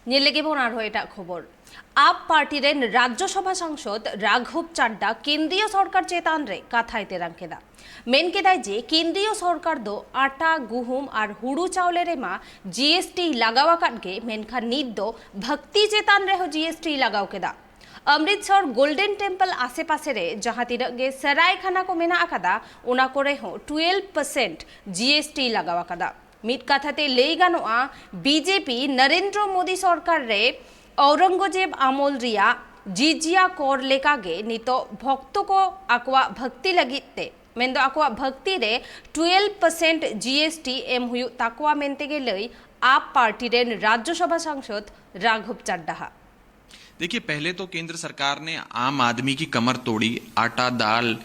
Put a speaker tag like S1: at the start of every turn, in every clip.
S1: खबर आप पार्टीर राज्यसभा सांसद राघव चाड्डा केंद्रीय सरकार चेतान रे कथाय तेरां केदा मेन केदाय जे केंद्रीय सरकार दो आटा गुहुम और हुड़ू चावलेर एमा जीएसटी लगावा काटगे मेनखान नीत दो भक्ति चेतान रे जीएसटी लगाव केदा अमृतसर गोल्डन टेम्पल आसे पासे रे जहां तिरगे सरायखाना को मेना आकादा ओना करे हो 12% जीएसटी लगावा कादा मित कथाते लई गानोआ बीजेपी नरेंद्र मोदी सरकार रे औरंगजेब आमोल रिया जिजिया कर लेकागे नितो भक्त को आकवा भक्ति लगिते मेंदो आकवा भक्ति रे 12% जीएसटी एम हुयु ताकवा मेनतेगे लई आप पार्टी रे राज्यसभा सांसद राघव चाड्डा।
S2: देखिए, पहले तो केंद्र सरकार ने आम आदमी की कमर तोड़ी आटा दाल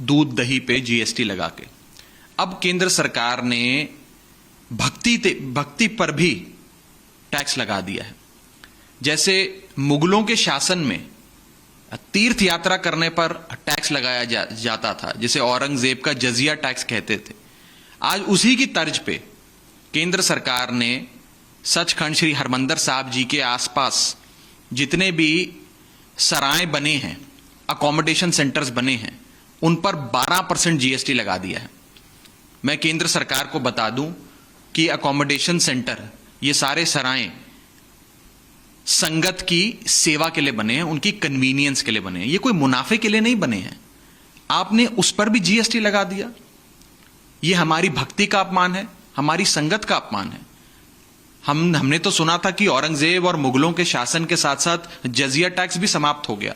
S2: दूध दही पे जीएसटी लगा के। अब केंद्र सरकार ने भक्ति पर भी टैक्स लगा दिया है। जैसे मुगलों के शासन में तीर्थ यात्रा करने पर टैक्स लगाया जाता था, जिसे औरंगजेब का जजिया टैक्स कहते थे। आज उसी की तर्ज पे केंद्र सरकार ने सचखंड श्री हरमंदिर साहिब जी के आसपास जितने भी सराय बने हैं, अकोमोडेशन सेंटर्स बने हैं, उन पर 12% जीएसटी लगा दिया है। मैं केंद्र सरकार को बता दूं कि अकोमोडेशन सेंटर, ये सारे सराय संगत की सेवा के लिए बने हैं, उनकी कन्वीनियंस के लिए बने हैं, ये कोई मुनाफे के लिए नहीं बने हैं। आपने उस पर भी जीएसटी लगा दिया। ये हमारी भक्ति का अपमान है, हमारी संगत का अपमान है। हमने तो सुना था कि औरंगजेब और मुगलों के शासन के साथ साथ जजिया टैक्स भी समाप्त हो गया,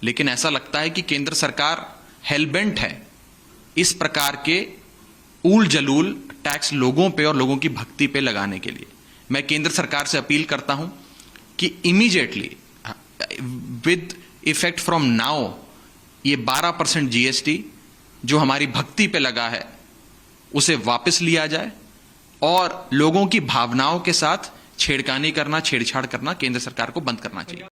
S2: लेकिन ऐसा लगता है कि केंद्र सरकार हेलबेंट है इस प्रकार के ऊल जलूल टैक्स लोगों पे और लोगों की भक्ति पे लगाने के लिए। मैं केंद्र सरकार से अपील करता हूं कि immediately with effect from now ये 12% जीएसटी जो हमारी भक्ति पे लगा है उसे वापस लिया जाए और लोगों की भावनाओं के साथ छेड़छाड़ करना केंद्र सरकार को बंद करना चाहिए।